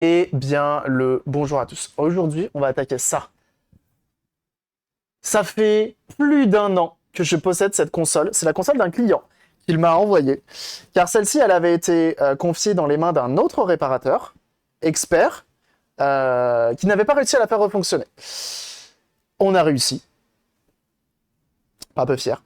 Eh bien, le bonjour à tous. Aujourd'hui, on va attaquer ça. Ça fait plus d'un an que je possède cette console. C'est la console d'un client qu'il m'a envoyée. Car celle-ci, elle avait été confiée dans les mains d'un autre réparateur, expert, qui n'avait pas réussi à la faire refonctionner. On a réussi. Un peu fier.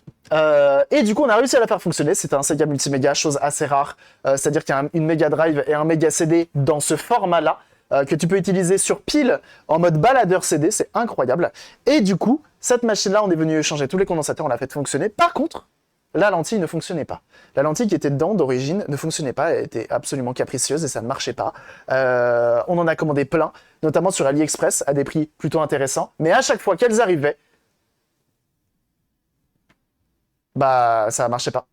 Et du coup, on a réussi à la faire fonctionner. C'était un Sega Multiméga, chose assez rare. C'est-à-dire qu'il y a une Mega Drive et un Mega CD dans ce format-là, que tu peux utiliser sur pile en mode baladeur CD. C'est incroyable. Et du coup, cette machine-là, on est venu changer tous les condensateurs, on l'a fait fonctionner. Par contre, la lentille ne fonctionnait pas. La lentille qui était dedans d'origine ne fonctionnait pas, elle était absolument capricieuse et ça ne marchait pas. On en a commandé plein, notamment sur AliExpress, à des prix plutôt intéressants. Mais à chaque fois qu'elles arrivaient, bah ça marchait pas.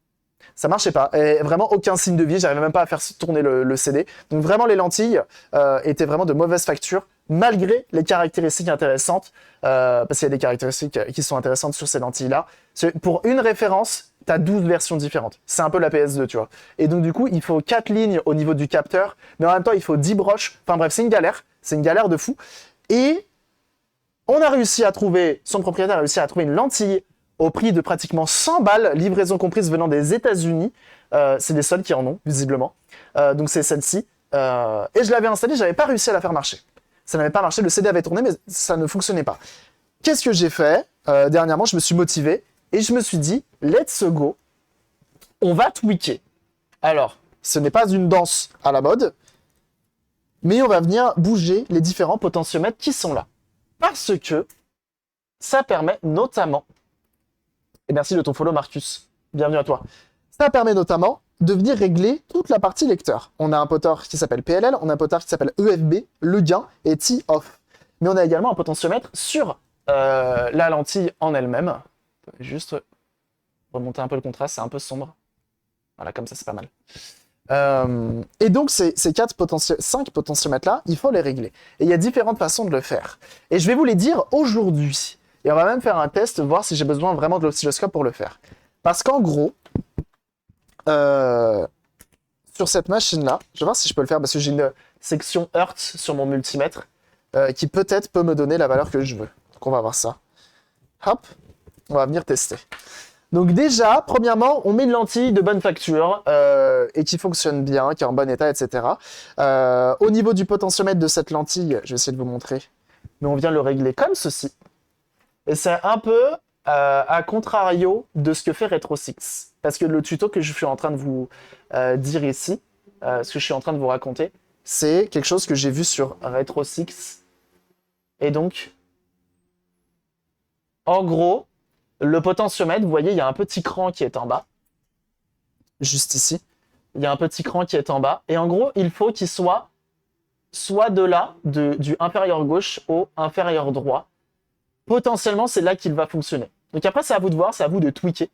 Ça marchait pas. Et vraiment aucun signe de vie, j'arrivais même pas à faire tourner le CD. Donc vraiment les lentilles étaient vraiment de mauvaise facture, malgré les caractéristiques intéressantes, parce qu'il y a des caractéristiques qui sont intéressantes sur ces lentilles-là. Pour une référence, t'as 12 versions différentes. C'est un peu la PS2, tu vois. Et donc du coup, il faut 4 lignes au niveau du capteur, mais en même temps, il faut 10 broches. Enfin bref, c'est une galère de fou. Et on a réussi à trouver, son propriétaire a réussi à trouver une lentille au prix de pratiquement 100 balles, livraison comprise venant des États-Unis. C'est les seuls qui en ont, visiblement. Donc c'est celle-ci. Et je l'avais installée, j'avais pas réussi à la faire marcher. Ça n'avait pas marché, le CD avait tourné, mais ça ne fonctionnait pas. Qu'est-ce que j'ai fait dernièrement, je me suis motivé et je me suis dit, let's go, on va tweaker. Alors, ce n'est pas une danse à la mode, mais on va venir bouger les différents potentiomètres qui sont là. Parce que ça permet notamment, et merci de ton follow Marcus, bienvenue à toi, ça permet notamment de venir régler toute la partie lecteur. On a un potard qui s'appelle PLL, on a un potard qui s'appelle EFB, le gain et T-off. Mais on a également un potentiomètre sur la lentille en elle-même. Juste remonter un peu le contraste, c'est un peu sombre. Voilà, comme ça c'est pas mal. Et donc ces 5 potentiomètres-là, il faut les régler. Et il y a différentes façons de le faire. Et je vais vous les dire aujourd'hui. Et on va même faire un test, voir si j'ai besoin vraiment de l'oscilloscope pour le faire. Parce qu'en gros, sur cette machine-là, je vais voir si je peux le faire, parce que j'ai une section Hertz sur mon multimètre, qui peut-être peut me donner la valeur que je veux. Donc on va voir ça. Hop, on va venir tester. Donc déjà, premièrement, on met une lentille de bonne facture et qui fonctionne bien, qui est en bon état, etc. Au niveau du potentiomètre de cette lentille, je vais essayer de vous montrer, mais on vient le régler comme ceci. Et c'est un peu à contrario de ce que fait RetroSix. Parce que le tuto que je suis en train de vous dire ici, ce que je suis en train de vous raconter, c'est quelque chose que j'ai vu sur RetroSix. Et donc, en gros, le potentiomètre, vous voyez, il y a un petit cran qui est en bas. Juste ici. Il y a un petit cran qui est en bas. Et en gros, il faut qu'il soit de là, du inférieur gauche au inférieur droit. Potentiellement, c'est là qu'il va fonctionner. Donc après, c'est à vous de voir, c'est à vous de tweaker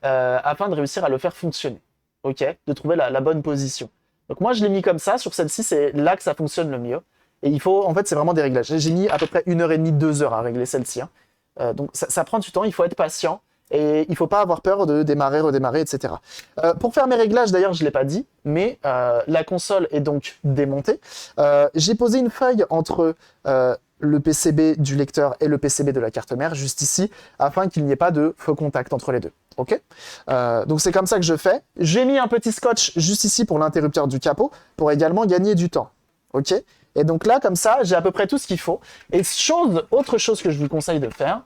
afin de réussir à le faire fonctionner. Ok, de trouver la bonne position. Donc moi, je l'ai mis comme ça. Sur celle-ci, c'est là que ça fonctionne le mieux. Et il faut, en fait, c'est vraiment des réglages. J'ai mis à peu près 1h30, 2 heures à régler celle-ci. Hein. Donc ça prend du temps, il faut être patient. Et il ne faut pas avoir peur de démarrer, redémarrer, etc. Pour faire mes réglages, d'ailleurs, je ne l'ai pas dit, mais la console est donc démontée. J'ai posé une feuille entre le PCB du lecteur et le PCB de la carte mère, juste ici, afin qu'il n'y ait pas de faux contact entre les deux. Ok, donc c'est comme ça que je fais. J'ai mis un petit scotch juste ici pour l'interrupteur du capot, pour également gagner du temps. Ok, et donc là, comme ça, j'ai à peu près tout ce qu'il faut. Et autre chose que je vous conseille de faire,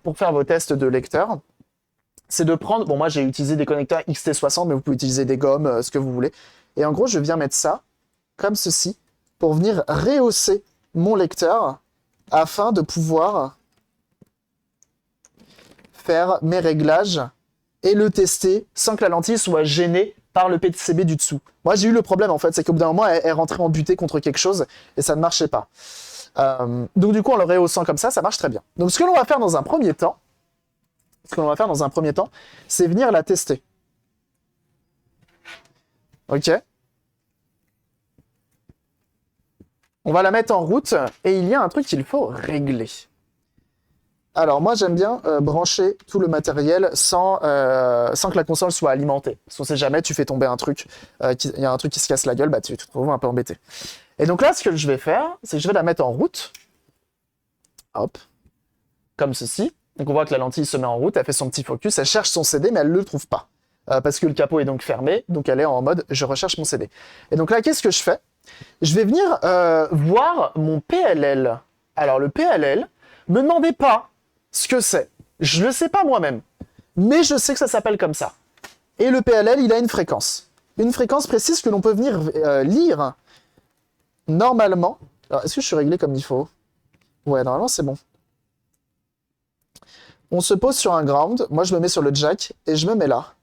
pour faire vos tests de lecteur, c'est de prendre... Bon, moi, j'ai utilisé des connecteurs XT60, mais vous pouvez utiliser des gommes, ce que vous voulez. Et en gros, je viens mettre ça, comme ceci, pour venir rehausser mon lecteur, afin de pouvoir faire mes réglages et le tester sans que la lentille soit gênée par le PCB du dessous. Moi, j'ai eu le problème, en fait, c'est qu'au bout d'un moment, elle rentrait en butée contre quelque chose, et ça ne marchait pas. Donc du coup, en le rehaussant comme ça marche très bien. Donc ce que l'on va faire dans un premier temps, c'est venir la tester. Ok. On va la mettre en route et il y a un truc qu'il faut régler. Alors moi j'aime bien brancher tout le matériel sans que la console soit alimentée. Parce qu'on sait jamais, tu fais tomber un truc, il y a un truc qui se casse la gueule, bah tu te retrouves un peu embêté. Et donc là ce que je vais faire, c'est que je vais la mettre en route. Hop. Comme ceci. Donc on voit que la lentille se met en route, elle fait son petit focus, elle cherche son CD mais elle ne le trouve pas. Parce que le capot est donc fermé, donc elle est en mode je recherche mon CD. Et donc là qu'est-ce que je fais? Je vais venir voir mon PLL. Alors le PLL, me demandez pas ce que c'est. Je le sais pas moi-même. Mais je sais que ça s'appelle comme ça. Et le PLL, il a une fréquence. Une fréquence précise que l'on peut venir lire normalement. Alors est-ce que je suis réglé comme il faut? Ouais, normalement c'est bon. On se pose sur un ground, moi je me mets sur le jack et je me mets là.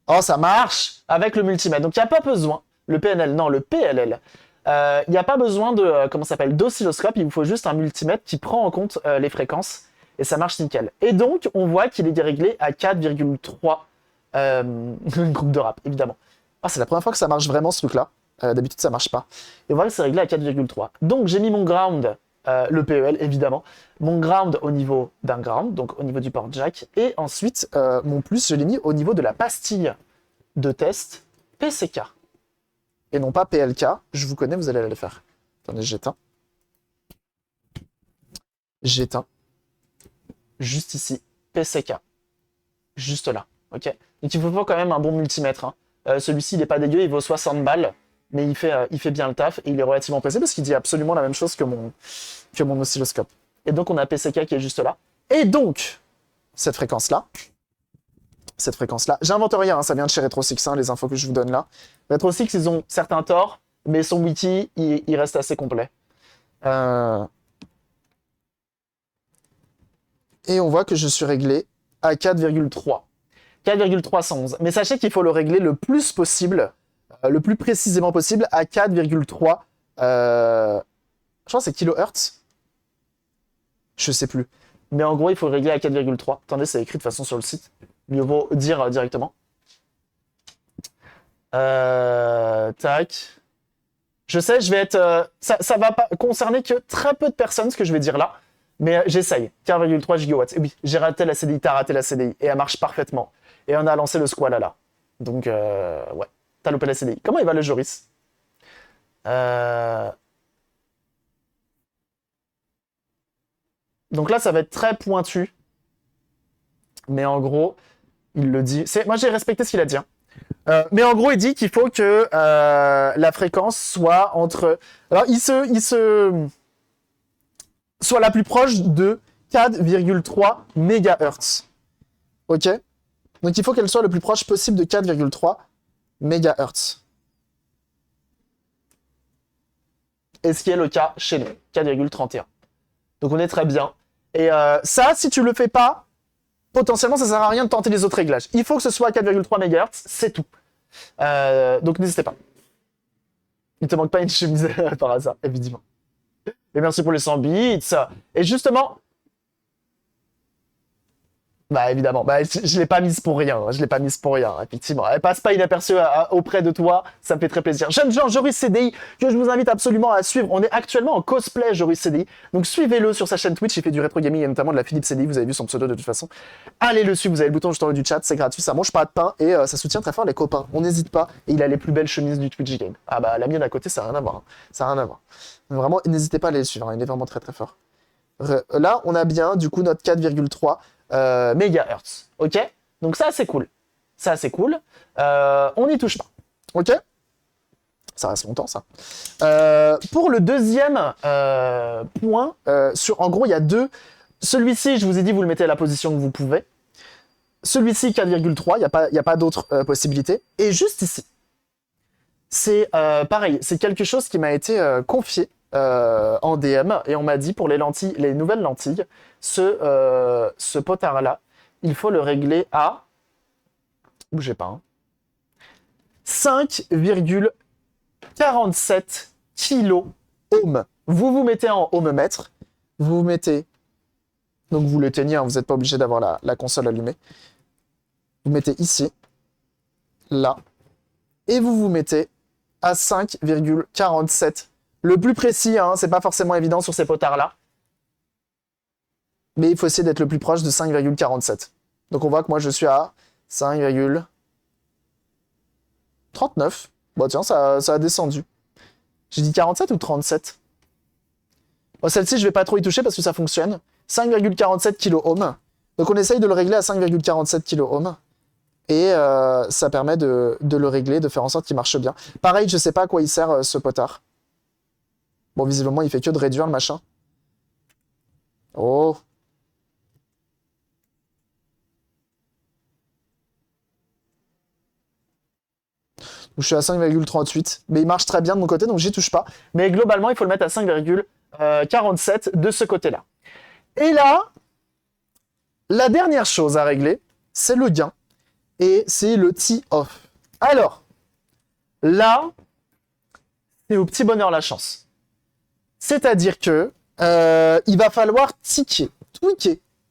Oh, ça marche avec le multimètre. Donc il n'y a pas besoin, le PNL, non, le PLL. Il n'y a pas besoin de, comment ça s'appelle, d'oscilloscope, il vous faut juste un multimètre qui prend en compte les fréquences et ça marche nickel. Et donc on voit qu'il est déréglé à 4,3 groupe de rap, évidemment. Ah, c'est la première fois que ça marche vraiment ce truc-là. D'habitude ça marche pas. Et on voit que c'est réglé à 4,3. Donc j'ai mis mon ground. Le PEL évidemment, mon ground au niveau d'un ground, donc au niveau du port jack, et ensuite mon plus je l'ai mis au niveau de la pastille de test PCK, et non pas PLK, je vous connais, vous allez le faire. Attendez, j'éteins, juste ici, PCK, juste là, ok. Donc il vous faut quand même un bon multimètre, hein. Celui-ci il est pas dégueu, il vaut 60 balles, mais il fait bien le taf, et il est relativement précis parce qu'il dit absolument la même chose que mon oscilloscope. Et donc on a PCK qui est juste là. Et donc, cette fréquence-là, j'invente rien, hein, ça vient de chez RetroSix, hein, les infos que je vous donne là. RetroSix, ils ont certains torts, mais son wiki, il reste assez complet. Et on voit que je suis réglé à 4,3. 4,311. Mais sachez qu'il faut le régler le plus possible, le plus précisément possible, à 4,3. Je crois que c'est kilohertz. Je sais plus. Mais en gros, il faut le régler à 4,3. Attendez, c'est écrit de façon sur le site. Mieux vaut dire directement. Tac. Je sais, je vais être... ça va pas concerner que très peu de personnes, ce que je vais dire là. Mais j'essaye. 4,3 gigawatts. Et oui, j'ai raté la CDI, t'as raté la CDI. Et elle marche parfaitement. Et on a lancé le squal là. Donc, ouais. T'as loupé la CDI. Comment il va le Joris? Donc là, ça va être très pointu. Mais en gros, il le dit. Moi, j'ai respecté ce qu'il a dit. Hein. Mais en gros, il dit qu'il faut que la fréquence soit entre... Alors, il soit la plus proche de 4,3 MHz. Ok? Donc, il faut qu'elle soit le plus proche possible de 4,3 MHz. Et ce qui est le cas chez nous, 4,31. Donc, on est très bien. Et ça, si tu le fais pas, potentiellement, ça sert à rien de tenter les autres réglages. Il faut que ce soit à 4,3 MHz, c'est tout. Donc n'hésitez pas. Il te manque pas une chemise par hasard, évidemment. Et merci pour les 100 bits. Et justement... Bah évidemment, bah, je l'ai pas mise pour rien, je l'ai pas mise pour rien, effectivement. Elle passe pas inaperçue auprès de toi, ça me fait très plaisir. Jeune Jean, Joris CDI, que je vous invite absolument à suivre. On est actuellement en cosplay Joris CDI, donc suivez-le sur sa chaîne Twitch, il fait du rétro gaming et notamment de la Philippe CDI, vous avez vu son pseudo de toute façon. Allez le suivre, vous avez le bouton juste en haut du chat, c'est gratuit, ça mange pas de pain et ça soutient très fort les copains. On n'hésite pas, et il a les plus belles chemises du Twitch Game. Ah bah la mienne à côté, ça n'a rien à voir, hein. Ça n'a rien à voir. Vraiment, n'hésitez pas à aller le suivre, hein. Il est vraiment très très fort. Là, on a bien du coup notre 4,3 mégahertz, ok? Donc ça c'est cool, ça c'est cool. On n'y touche pas, ok? Ça reste longtemps ça. Pour le deuxième point, en gros il y a deux. Celui-ci, je vous ai dit, vous le mettez à la position que vous pouvez. Celui-ci 4,3, il n'y a pas d'autre possibilité. Et juste ici, c'est pareil, c'est quelque chose qui m'a été confié en DM et on m'a dit pour les lentilles, les nouvelles lentilles, ce potard-là, il faut le régler à, bougez pas, hein, 5,47 kilo ohm. Vous vous mettez en ohmmètre, vous vous mettez, donc vous l'éteignez, hein, vous n'êtes pas obligé d'avoir la console allumée. Vous mettez ici, là, et vous vous mettez à 5,47. Le plus précis, hein, c'est pas forcément évident sur ces potards-là. Mais il faut essayer d'être le plus proche de 5,47. Donc on voit que moi je suis à 5,39. Bon tiens, ça a descendu. J'ai dit 47 ou 37? Bon, celle-ci, je vais pas trop y toucher parce que ça fonctionne. 5,47 kOhms. Donc on essaye de le régler à 5,47 kOhms. Et ça permet de le régler, de faire en sorte qu'il marche bien. Pareil, je sais pas à quoi il sert ce potard. Bon, visiblement, il fait que de réduire le machin. Oh. Donc, je suis à 5,38. Mais il marche très bien de mon côté, donc j'y touche pas. Mais globalement, il faut le mettre à 5,47 de ce côté-là. Et là, la dernière chose à régler, c'est le gain. Et c'est le tee-off. Alors, là, c'est au petit bonheur la chance. C'est-à-dire que il va falloir tweaker,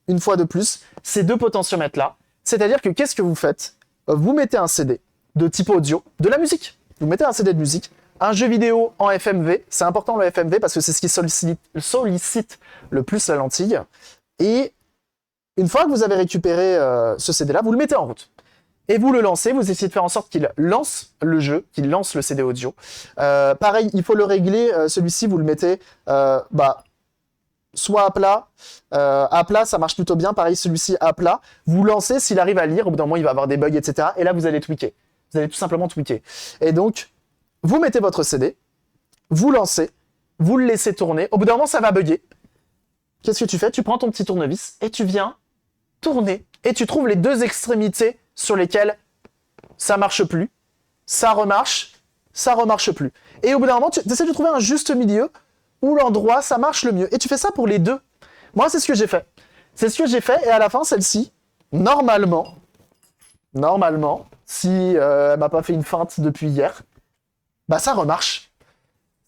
une fois de plus, ces deux potentiomètres-là. C'est-à-dire que qu'est-ce que vous faites? Vous mettez un CD de type audio, de la musique. Vous mettez un CD de musique, un jeu vidéo en FMV. C'est important le FMV parce que c'est ce qui sollicite le plus la lentille. Et une fois que vous avez récupéré ce CD-là, vous le mettez en route. Et vous le lancez, vous essayez de faire en sorte qu'il lance le jeu, qu'il lance le CD audio. Pareil, il faut le régler, celui-ci, vous le mettez soit à plat. À plat, ça marche plutôt bien. Pareil, celui-ci à plat. Vous lancez, s'il arrive à lire, au bout d'un moment, il va avoir des bugs, etc. Et là, vous allez tweaker. Vous allez tout simplement tweaker. Et donc, vous mettez votre CD, vous lancez, vous le laissez tourner. Au bout d'un moment, ça va bugger. Qu'est-ce que tu fais? Tu prends ton petit tournevis et tu viens tourner. Et tu trouves les deux extrémités sur lesquelles ça marche plus, ça remarche plus. Et au bout d'un moment, tu essaies de trouver un juste milieu où l'endroit, ça marche le mieux. Et tu fais ça pour les deux. Moi, c'est ce que j'ai fait. C'est ce que j'ai fait, et à la fin, celle-ci, normalement, si elle m'a pas fait une feinte depuis hier, bah ça remarche.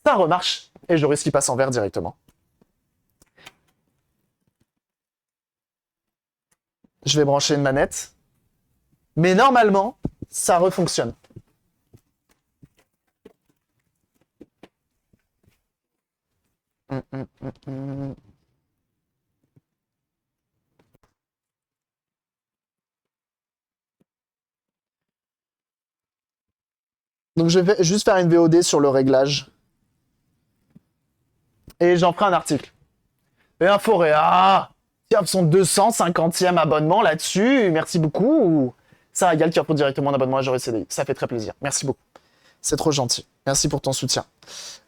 Ça remarche. Et je risque qu'il passe en vert directement. Je vais brancher une manette. Mais normalement, ça refonctionne. Donc je vais juste faire une VOD sur le réglage. Et j'en ferai un article. Et un Foréa qui offre son 250e abonnement là-dessus. Merci beaucoup. Ça régale qui offre directement un abonnement à J'aurais CDI. Ça fait très plaisir. Merci beaucoup. C'est trop gentil. Merci pour ton soutien.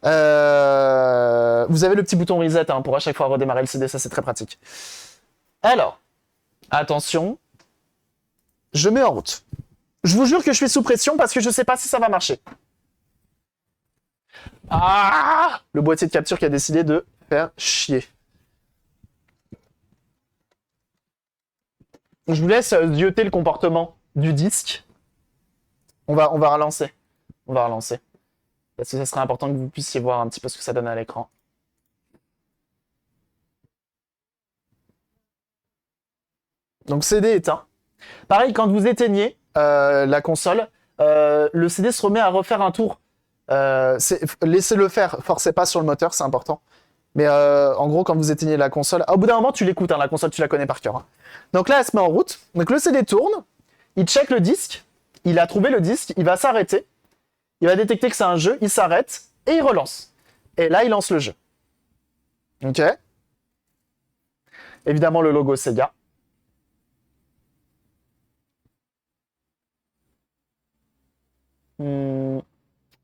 Vous avez le petit bouton reset pour à chaque fois redémarrer le CD. Ça, c'est très pratique. Alors, attention. Je mets en route. Je vous jure que je suis sous pression parce que je sais pas si ça va marcher. Ah! Le boîtier de capture qui a décidé de faire chier. Je vous laisse zioter le comportement du disque. On va relancer. On va relancer. Parce que ça serait important que vous puissiez voir un petit peu ce que ça donne à l'écran. Donc CD éteint. Pareil, quand vous éteignez la console, le CD se remet à refaire un tour. Laissez-le faire, forcez pas sur le moteur, c'est important. Mais en gros, quand vous éteignez la console, au bout d'un moment, tu l'écoutes, la console, tu la connais par cœur. Donc là, elle se met en route. Donc le CD tourne, il check le disque, il a trouvé le disque, il va s'arrêter, il va détecter que c'est un jeu, il s'arrête et il relance. Et là, il lance le jeu. Ok. Évidemment, le logo Sega.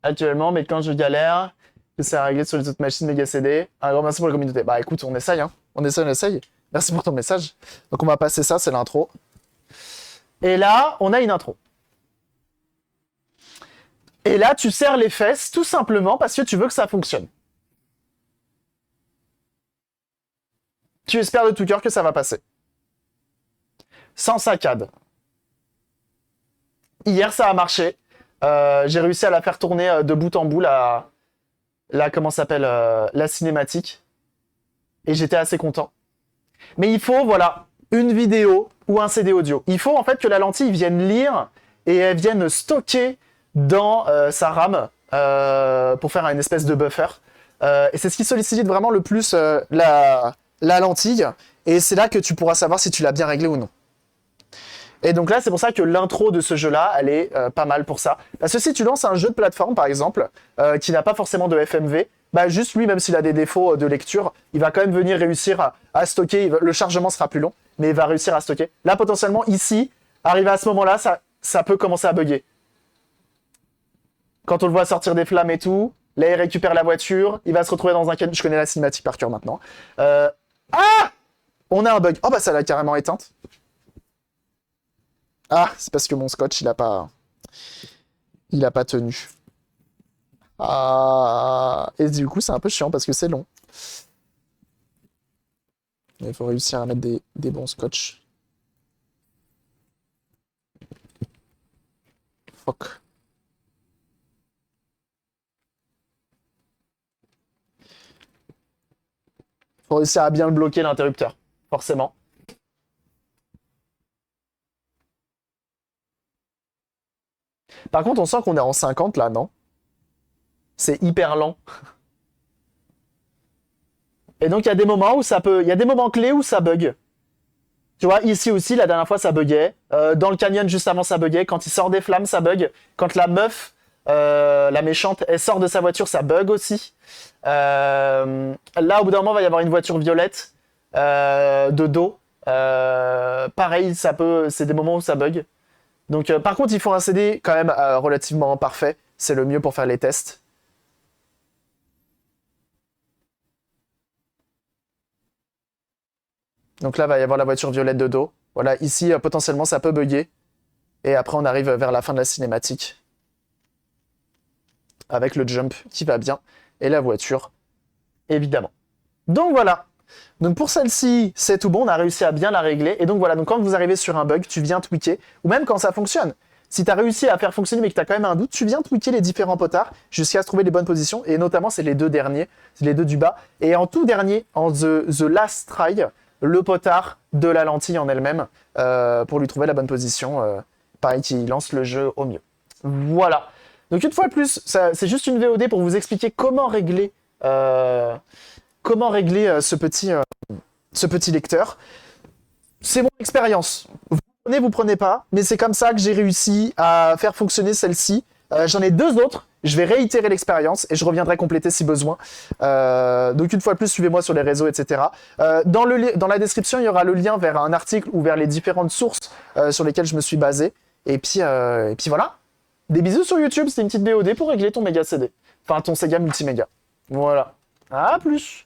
Actuellement, mais quand je galère, j'essaie à régler sur les autres machines Mega CD. Un grand merci pour la communauté. Bah écoute, on essaye, On essaye. Merci pour ton message. Donc on va passer ça, c'est l'intro. Et là, on a une intro. Et là, tu serres les fesses tout simplement parce que tu veux que ça fonctionne. Tu espères de tout cœur que ça va passer. Sans saccade. Hier, ça a marché. J'ai réussi à la faire tourner de bout en bout, la cinématique. Et j'étais assez content. Mais il faut, voilà, une vidéo ou un CD audio. Il faut en fait que la lentille vienne lire et elle vienne stocker dans sa RAM pour faire une espèce de buffer. Et c'est ce qui sollicite vraiment le plus la lentille. Et c'est là que tu pourras savoir si tu l'as bien réglé ou non. Et donc là, c'est pour ça que l'intro de ce jeu-là, elle est pas mal pour ça. Parce que si tu lances un jeu de plateforme, par exemple, qui n'a pas forcément de FMV, bah juste lui, même s'il a des défauts de lecture, il va quand même venir réussir à stocker. Le chargement sera plus long, mais il va réussir à stocker. Là, potentiellement, ici, arrivé à ce moment-là, ça peut commencer à bugger. Quand on le voit sortir des flammes et tout, là, il récupère la voiture, il va se retrouver dans un canyon. Je connais la cinématique par cœur maintenant. Ah! On a un bug. Oh, bah ça l'a carrément éteinte. Ah, c'est parce que mon scotch, il a pas tenu. Ah, et du coup, c'est un peu chiant parce que c'est long. Il faut réussir à mettre des bons scotch. Fuck. Faut réussir à bien le bloquer, l'interrupteur. Forcément. Par contre, on sent qu'on est en 50 là, non? C'est hyper lent. Et donc, il y a des moments où ça peut... Il y a des moments clés où ça bug. Tu vois, ici aussi, la dernière fois, ça buguait. Dans le canyon, juste avant, ça buguait. Quand il sort des flammes, ça bug. Quand la meuf, la méchante, elle sort de sa voiture, ça bug aussi. Là, au bout d'un moment, il va y avoir une voiture violette de dos. Pareil, c'est des moments où ça bug. Donc, par contre, il faut un CD quand même relativement parfait. C'est le mieux pour faire les tests. Donc là, il va y avoir la voiture violette de dos. Voilà, ici, potentiellement, ça peut bugger. Et après, on arrive vers la fin de la cinématique. Avec le jump qui va bien. Et la voiture, évidemment. Donc voilà. Donc pour celle-ci, c'est tout bon. On a réussi à bien la régler. Et donc voilà. Donc quand vous arrivez sur un bug, tu viens tweaker. Ou même quand ça fonctionne. Si tu as réussi à faire fonctionner mais que tu as quand même un doute, tu viens tweaker les différents potards jusqu'à se trouver les bonnes positions. Et notamment, c'est les deux derniers. C'est les deux du bas. Et en tout dernier, en the last try, le potard de la lentille en elle-même pour lui trouver la bonne position. Pareil, qui lance le jeu au mieux. Voilà. Donc une fois de plus, c'est juste une VOD pour vous expliquer comment régler ce petit lecteur. C'est mon expérience. Vous prenez pas, mais c'est comme ça que j'ai réussi à faire fonctionner celle-ci. J'en ai deux autres. Je vais réitérer l'expérience et je reviendrai compléter si besoin. Donc une fois de plus, suivez-moi sur les réseaux, etc. Dans la description, il y aura le lien vers un article ou vers les différentes sources sur lesquelles je me suis basé. Et puis voilà. Des bisous sur YouTube, c'était une petite BOD pour régler ton méga CD. Enfin, ton Sega Multiméga. Voilà. À plus.